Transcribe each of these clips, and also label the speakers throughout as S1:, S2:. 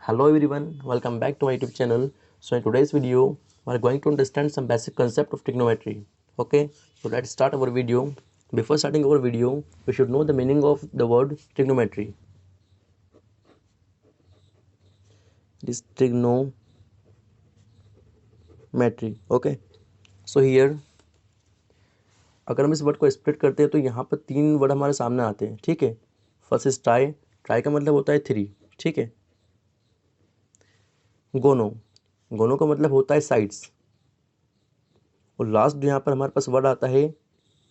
S1: Hello everyone, welcome back to my YouTube channel. So in today's video, we are going to understand some basic concept of trigonometry. Okay, so let's start our video. Before starting our video, we should know the meaning of the word trigonometry. It is trigonometry. Okay, so here अगर हम इस word को split करते हैं तो यहाँ पर तीन वर्ड हमारे सामने आते हैं. ठीक है, फर्स्ट इज ट्राई. ट्राई का मतलब होता है 3. ठीक है, गोनो. गोनो का मतलब होता है साइड्स. और लास्ट जो यहाँ पर हमारे पास वर्ड आता है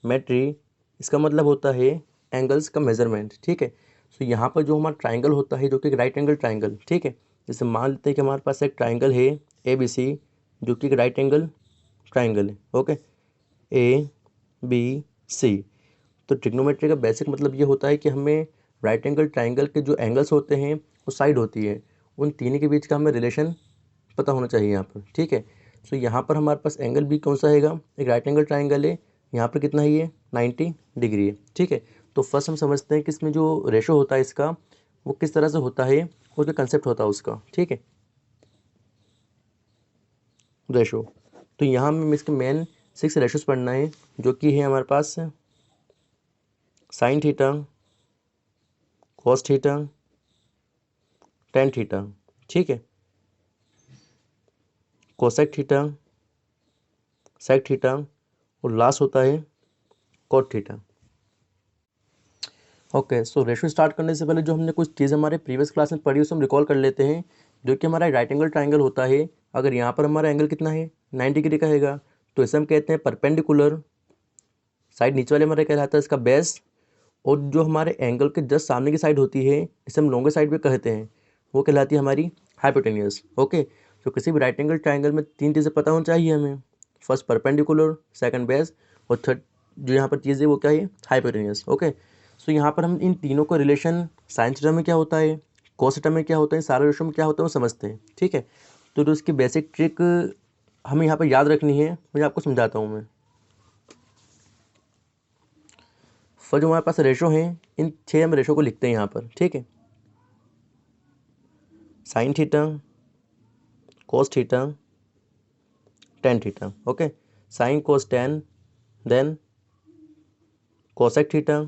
S1: मेट्री, इसका मतलब होता है एंगल्स का मेजरमेंट. ठीक है, तो यहाँ पर जो हमारा ट्राइंगल होता है जो कि राइट एंगल ट्राइंगल. ठीक है, जैसे मान लेते हैं कि हमारे पास एक ट्राइंगल है ABC जो कि एक राइट एंगल ट्राइंगल है. Okay, ABC. तो ट्रिग्नोमेट्री का बेसिक मतलब ये होता है कि हमें राइट एंगल ट्राइंगल के जो एंगल्स होते हैं वो साइड होती है, उन तीनों के बीच का हमें रिलेशन पता होना चाहिए यहाँ पर. ठीक है, सो यहाँ पर हमारे पास एंगल भी कौन सा हैगा, एक राइट एंगल ट्राइंगल है. यहाँ पर कितना है, ये 90 डिग्री है. ठीक है, तो फर्स्ट हम समझते हैं कि इसमें जो रेशो होता है इसका वो किस तरह से होता है और क्या कंसेप्ट होता है उसका. ठीक है, रेशो. तो यहाँ में इसके मेन 6 रेशोज पढ़ना है जो कि है हमारे पास sine theta, cos theta, tan theta. ठीक है, कोसेक थीटा, सेक थीटा और लास्ट होता है cot theta. Okay, so ratio start करने से पहले जो हमने कुछ चीज़ हमारे प्रीवियस क्लास में पढ़ी उसे हम रिकॉल कर लेते हैं. जो कि हमारा राइट एंगल ट्राइंगल होता है, अगर यहाँ पर हमारा एंगल कितना है 90 डिग्री का हैगा तो इसे हम कहते हैं परपेंडिकुलर. साइड नीचे वाले हमारे कहलाता है इसका बेस. और जो हमारे एंगल के जस्ट सामने की साइड होती है इसे हम लॉन्गर साइड भी कहते हैं, वो कहलाती है हमारी हाइपोटेनियस. ओके, तो किसी भी राइट एंगल ट्राइंगल में 3 चीज़ें पता होनी चाहिए हमें. फर्स्ट परपेंडिकुलर, सेकंड बेस और थर्ड जो यहाँ पर चीज़ है वो क्या है, हाइपोटेनियस. ओके, सो यहाँ पर हम इन तीनों का रिलेशन साइन थीटा में क्या होता है, कॉस थीटा में क्या होता है, सारे रेशो में क्या होता है वो समझते हैं. ठीक है, तो इसकी बेसिक ट्रिक हमें यहाँ पर याद रखनी है, मुझे आपको समझाता हूँ मैं. फर्स्ट जो हमारे पास रेशो हैं, इन 6 हम रेशो को लिखते हैं यहाँ पर. ठीक है, sine theta, cos theta, tan theta. Okay, sine cos tan, then cosec theta,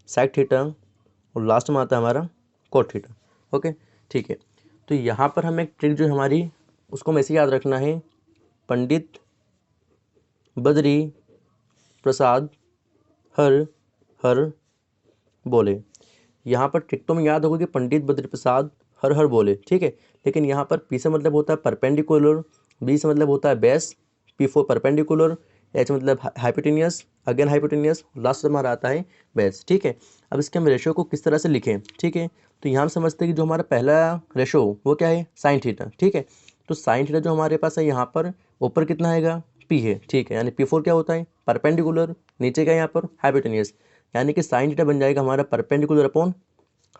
S1: sec theta और लास्ट में आता है हमारा कॉट थीटा. ओके, ठीक है, तो यहाँ पर हमें एक ट्रिक जो हमारी उसको हमें ऐसे याद रखना है, पंडित बद्री प्रसाद हर हर बोले. यहाँ पर ट्रिक तो में याद होगा कि पंडित बद्री प्रसाद हर हर बोले. ठीक है, लेकिन यहाँ पर पी से मतलब होता है परपेंडिकुलर, बी से मतलब होता है बेस, P4 परपेंडिकुलर, एच मतलब हाइपोटेनियस, अगेन हाइपोटेनियस, लास्ट हमारा आता है बेस. ठीक है, अब इसके हम रेशो को किस तरह से लिखें. ठीक है, तो यहाँ हम समझते हैं कि जो हमारा पहला रेशो वो क्या है, साइन थीटा. ठीक है, तो साइन थीटा जो हमारे पास है यहाँ पर ऊपर कितना आएगा, P है. ठीक है, यानी P4 क्या होता है, परपेंडिकुलर, नीचे का यहाँ पर हाइपोटेनियस, यानी कि साइन थीटा बन जाएगा हमारा perpendicular upon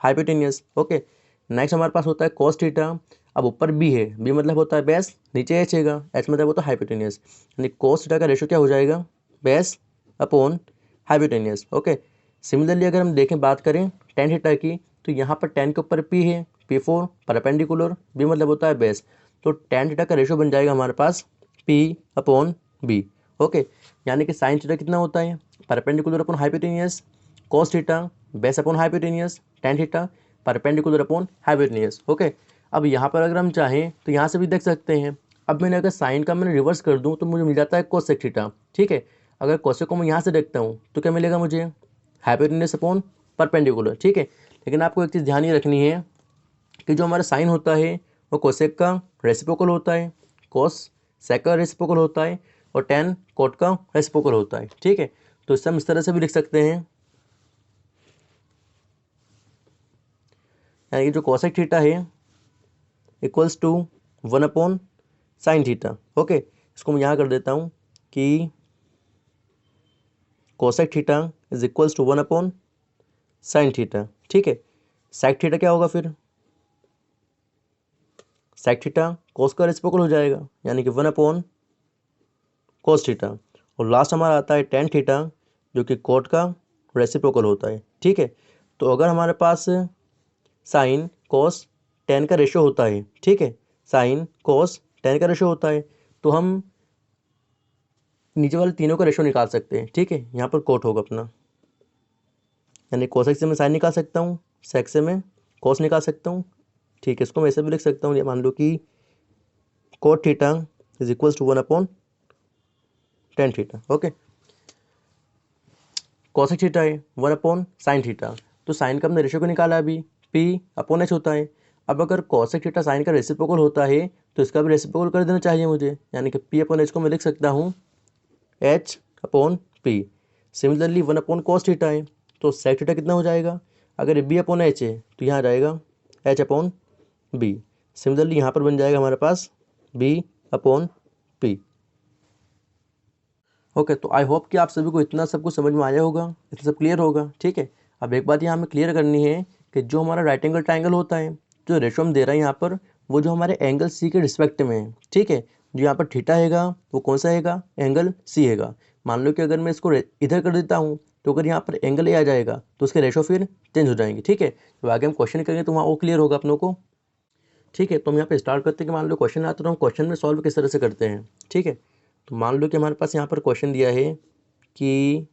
S1: hypotenuse. Okay, next हमारे पास होता है कॉस थीटा. अब ऊपर बी है, बी मतलब होता है बेस, नीचे एच हैगा, एच मतलब होता है हाइपोटेनियस, यानी कॉस थीटा का रेशो क्या हो जाएगा, base upon hypotenuse. Okay, similarly अगर हम देखें बात करें टेन थीटा की, तो यहाँ पर टेन के ऊपर पी है, P4 परपेंडिकुलर, बी मतलब होता है बेस, तो टेन थीटा का रेशो बन जाएगा हमारे पास P अपॉन बी. ओके, यानी कि साइन थीटा कितना होता है, perpendicular upon hypotenuse, cos theta base upon hypotenuse, tan theta perpendicular upon hypotenuse. Okay, अब यहाँ पर अगर हम चाहें तो यहाँ से भी देख सकते हैं. अब मैंने अगर साइन का मैंने रिवर्स कर दूँ तो मुझे मिल जाता है कोसेक थीटा. ठीक है, अगर कोसेक को मैं यहाँ से देखता हूँ तो क्या मिलेगा मुझे, हाइपोटेनियस अपॉन परपेंडिकुलर. ठीक है, लेकिन आपको एक चीज़ ध्यान ही रखनी है कि जो हमारा साइन होता है वो कोसेक का रेसिप्रोकल होता है, कॉस सेक का रेसिप्रोकल होता है और टेन कॉट का रेसिप्रोकल होता है. ठीक है, तो इससे हम इस तरह से भी लिख सकते हैं, यानी कि जो कोसेक थीटा है equals to 1 upon sine theta. Okay, इसको मैं यहाँ कर देता हूँ कि cosec theta is equals to 1 upon sine theta. ठीक है, सेक थीटा क्या होगा फिर, सेक थीटा कोस का रेसिप्रोकल हो जाएगा, यानी कि 1 अपॉन कोस थीटा. और लास्ट हमारा आता है टेन थीटा जो कि कोट का रेसिप्रोकल होता है. ठीक है, तो अगर हमारे पास साइन कॉस टेन का रेशो होता है, ठीक है, साइन कोस टेन का रेशो होता है, तो हम नीचे वाले तीनों का रेशो निकाल सकते हैं, ठीक है। यहाँ पर कोट होगा अपना, यानी कोसेक से मैं साइन निकाल सकता हूँ, सेक से मैं कोस निकाल सकता हूँ, ठीक है। इसको मैं ऐसे भी लिख सकता हूँ, ये मान लो कि cot theta is equals to 1/tan theta, okay. Cosec theta है 1/sin थीटा, तो साइन का हमने रेशो को निकाला अभी, P/H होता है। अब अगर कोसेक थीटा साइन का रेसिप्रोकल होता है तो इसका भी रेसिप्रोकल कर देना चाहिए मुझे, यानी कि P/H को मैं लिख सकता हूँ H/P। सिमिलरली 1/cos थीटा है, तो सेक थीटा कितना हो जाएगा, अगर B/H है तो यहाँ आ जाएगा H/B। सिमिलरली यहाँ पर बन जाएगा हमारे पास B/P। ओके, तो आई होप कि आप सभी को इतना सब कुछ समझ में आया होगा, इतना सब क्लियर होगा, ठीक है। अब एक बात यहाँ हमें क्लियर करनी है कि जो हमारा राइट एंगल ट्राइंगल होता है, जो रेशो हम दे रहे हैं यहाँ पर, वो जो हमारे एंगल सी के रिस्पेक्ट में है, ठीक है। जो यहाँ पर थीटा हैगा वो कौन सा हैगा, एंगल सी हैगा। मान लो कि अगर मैं इसको इधर कर देता हूँ तो अगर यहाँ पर एंगल ए आ जाएगा तो उसके रेशो फिर चेंज हो जाएंगे, ठीक है। तो आगे हम क्वेश्चन करेंगे तो वहाँ वो क्लियर होगा अपनों को, ठीक है। तो हम यहाँ पे स्टार्ट करते हैं कि मान लो क्वेश्चन आता है तो हम क्वेश्चन में सॉल्व किस तरह से करते हैं, ठीक है। तो मान लो कि हमारे पास यहाँ पर क्वेश्चन दिया है कि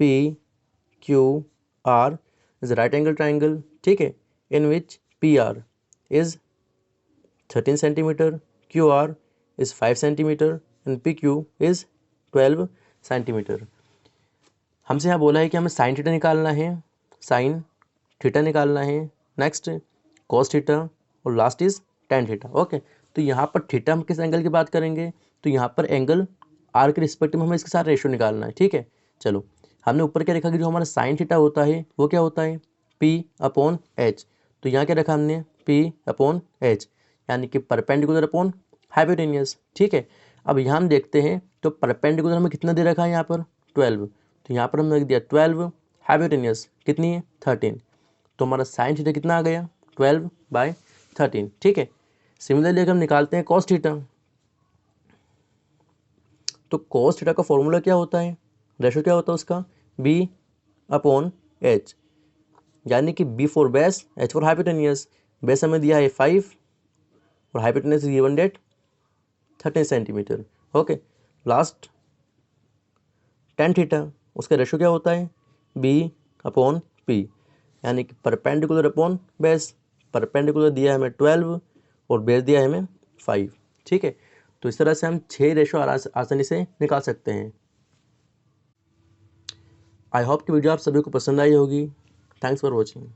S1: PQR is a right angle triangle, ठीक है, in which PR is 13 centimeter, QR is 5 centimeter and PQ is 12 centimeter। हमसे यहाँ बोला है कि हमें साइन थीटा निकालना है, साइन थीटा निकालना है, नेक्स्ट कॉस थीटा और last is ten theta, okay. तो यहाँ पर थीटा हम किस एंगल की बात करेंगे, तो यहाँ पर एंगल आर के रिस्पेक्ट में हमें इसके साथ रेशियो निकालना है, ठीक है। चलो, हमने ऊपर क्या लिखा कि जो हमारा साइन थीटा होता है वो क्या होता है, P/H। तो यहाँ क्या रखा हमने, P/H, यानी कि परपेंडिकुलर अपॉन हाइपोटेनियस, ठीक है। अब यहाँ हम देखते हैं तो परपेंडिकुलर हमें कितना दे रखा है यहाँ पर 12, तो यहाँ पर हमने लिख दिया 12, हाइपोटेनियस कितनी है 13, तो हमारा साइन थीटा कितना आ गया 12/13, ठीक है। सिमिलरली अगर हम निकालते हैं कॉस थीटा, तो कॉस थीटा का फॉर्मूला क्या होता है, रेशो क्या होता है उसका, B/H, यानी कि B for base, H for hypotenuse. Base हमें दिया है 5 और hypotenuse is given that 13 centimetre, okay. Last tan theta, उसका रेशो क्या होता है B/P, यानी कि परपेंडिकुलर अपॉन बेस। परपेंडिकुलर दिया है हमें 12 और बेस दिया है हमें 5, ठीक है। तो इस तरह से हम 6 रेशो आसानी से निकाल सकते हैं। आई होप कि वीडियो आप सभी को पसंद आई होगी। Thanks for watching.